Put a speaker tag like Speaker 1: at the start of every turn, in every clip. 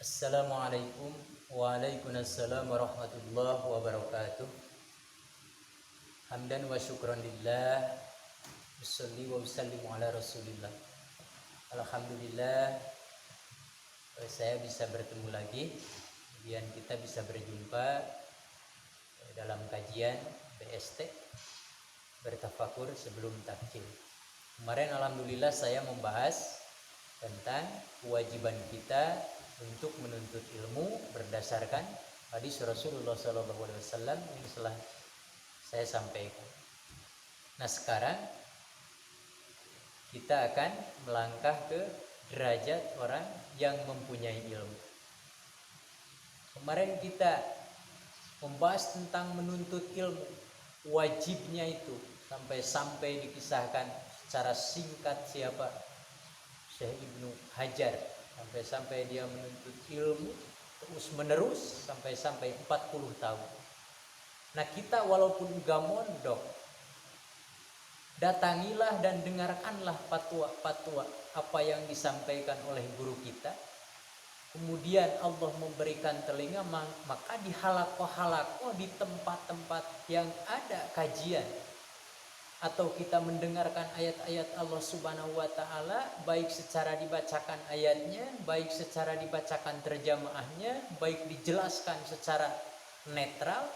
Speaker 1: Assalamualaikum waalaikumsalam warahmatullahi wabarakatuh. Hamdan wa syukran lillah, usolli wa usallimu ala rasulillah. Alhamdulillah, saya bisa bertemu lagi. Kemudian kita bisa berjumpa dalam kajian BST, bertafakur sebelum takjil. Kemarin alhamdulillah saya membahas tentang kewajiban kita untuk menuntut ilmu berdasarkan hadis Rasulullah SAW yang telah saya sampaikan. Nah, sekarang kita akan melangkah ke derajat orang yang mempunyai ilmu. Kemarin kita membahas tentang menuntut ilmu, wajibnya itu sampai dikisahkan secara singkat siapa Syekh Ibnu Hajar, sampai dia menuntut ilmu terus menerus sampai 40 tahun. Nah, kita walaupun gak mondok, datangilah dan dengarkanlah fatwa apa yang disampaikan oleh guru kita. Kemudian Allah memberikan telinga, maka di halakoh di tempat-tempat yang ada kajian atau kita mendengarkan ayat-ayat Allah Subhanahu wa taala, baik secara dibacakan ayatnya, baik secara dibacakan terjemahnya, baik dijelaskan secara netral,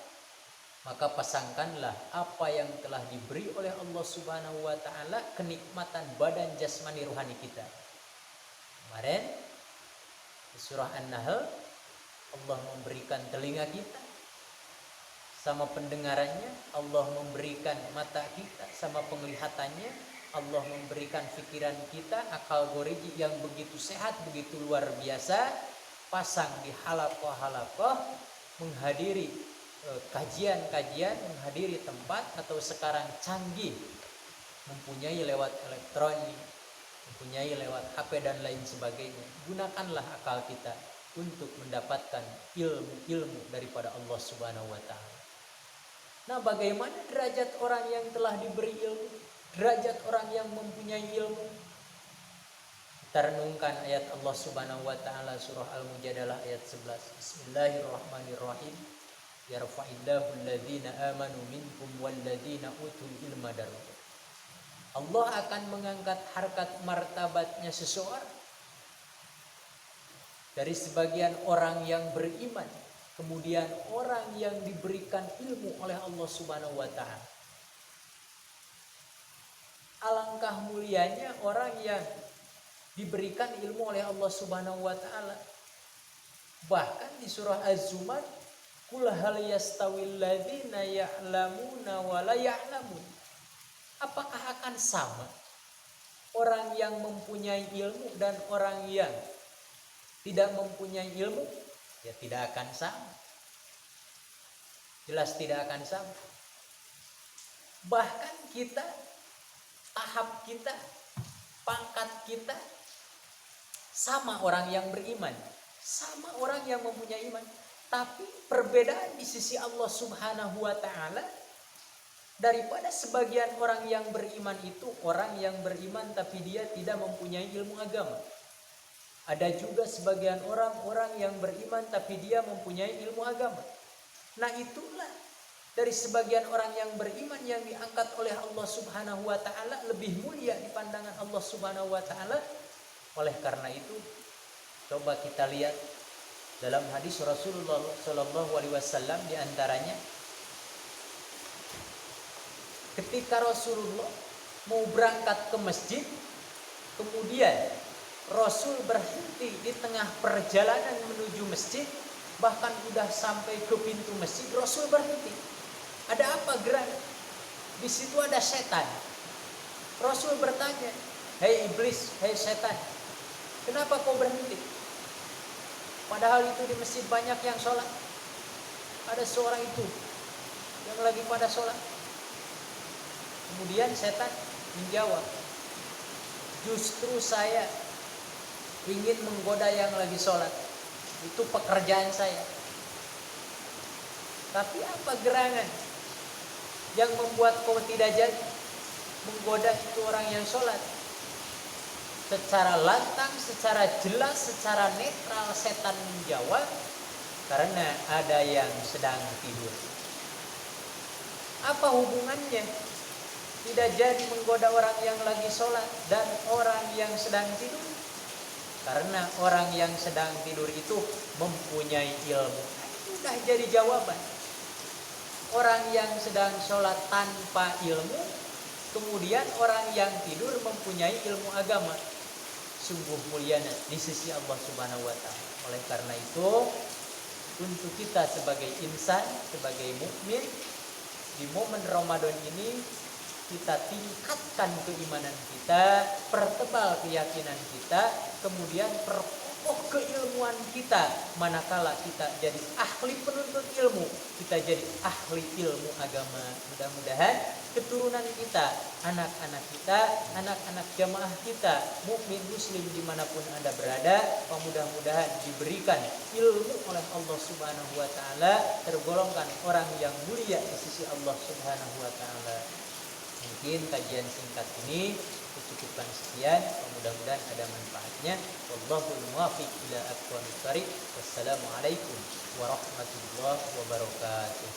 Speaker 1: maka pasangkanlah apa yang telah diberi oleh Allah Subhanahu wa taala, kenikmatan badan jasmani rohani kita. Kemarin di surah An-Nahl Allah memberikan telinga kita sama pendengarannya, Allah memberikan mata kita sama penglihatannya, Allah memberikan pikiran kita, akal goriji yang begitu sehat, begitu luar biasa, pasang di halakoh menghadiri kajian-kajian, menghadiri tempat, atau sekarang canggih mempunyai lewat elektronik, mempunyai lewat HP dan lain sebagainya. Gunakanlah akal kita untuk mendapatkan ilmu daripada Allah Subhanahu wa taala. Nah, bagaimana derajat orang yang telah diberi ilmu, derajat orang yang mempunyai ilmu? Kita renungkan ayat Allah Subhanahu wa taala surah Al-Mujadalah ayat 11. Bismillahirrahmanirrahim. Yarfa'illahu alladhina amanu minkum walladhina utul ilma darajat. Allah akan mengangkat harkat martabatnya seseorang dari sebagian orang yang beriman, kemudian orang yang diberikan ilmu oleh Allah Subhanahu wa taala. Alangkah mulianya orang yang diberikan ilmu oleh Allah Subhanahu wa taala. Bahkan di surah Az-Zumar, qul hal yastawil ladzina ya'lamuna wa la ya'lamun. Apakah akan sama orang yang mempunyai ilmu dan orang yang tidak mempunyai ilmu? Ya, tidak akan sama. Jelas tidak akan sama. Bahkan kita, tahap kita, pangkat kita sama orang yang beriman, sama orang yang mempunyai iman. Tapi perbedaan di sisi Allah Subhanahu wa taala daripada sebagian orang yang beriman itu, orang yang beriman tapi dia tidak mempunyai ilmu agama. Ada juga sebagian orang yang beriman tapi dia mempunyai ilmu agama. Nah, itulah dari sebagian orang yang beriman yang diangkat oleh Allah Subhanahu wa taala lebih mulia di pandangan Allah Subhanahu wa taala. Oleh karena itu, coba kita lihat dalam hadis Rasulullah sallallahu alaihi wasallam, di antaranya ketika Rasulullah mau berangkat ke masjid, kemudian Rasul berhenti di tengah perjalanan menuju masjid, bahkan sudah sampai ke pintu masjid, Rasul berhenti. Ada apa gerangan? Di situ ada setan. Rasul bertanya, "Hei iblis, hei setan, kenapa kau berhenti? Padahal itu di masjid banyak yang sholat. Ada seorang itu yang lagi pada sholat." Kemudian setan menjawab, "Justru saya ingin menggoda yang lagi sholat. Itu pekerjaan saya. Tapi apa gerangan yang membuat kau tidak jadi menggoda itu orang yang sholat?" secara lantang, secara jelas, secara netral setan menjawab, karena ada yang sedang tidur. Apa hubungannya? Tidak jadi menggoda orang yang lagi sholat dan orang yang sedang tidur. Karena orang yang sedang tidur itu mempunyai ilmu. Itu sudah jadi jawaban. Orang yang sedang sholat tanpa ilmu, kemudian orang yang tidur mempunyai ilmu agama. Sungguh mulianya di sisi Allah Subhanahu wa Ta'ala. Oleh karena itu, untuk kita sebagai insan, sebagai mukmin, di momen Ramadan ini kita tingkatkan keimanan kita, pertebal keyakinan kita, kemudian perkokoh keilmuan kita. Manakala kita jadi ahli penuntut ilmu, kita jadi ahli ilmu agama. Mudah-mudahan keturunan kita, anak-anak kita, anak-anak jamaah kita, mukmin muslim dimanapun Anda berada, mudah-mudahan diberikan ilmu oleh Allah Subhanahu wa Ta'ala, tergolongkan orang yang mulia di sisi Allah Subhanahu wa Ta'ala. Mungkin kajian singkat ini cukupkan sekian, mudah-mudahan ada manfaatnya. Wallahul muwaffiq ila aqwamit thariq. Wassalamualaikum warahmatullahi wabarakatuh.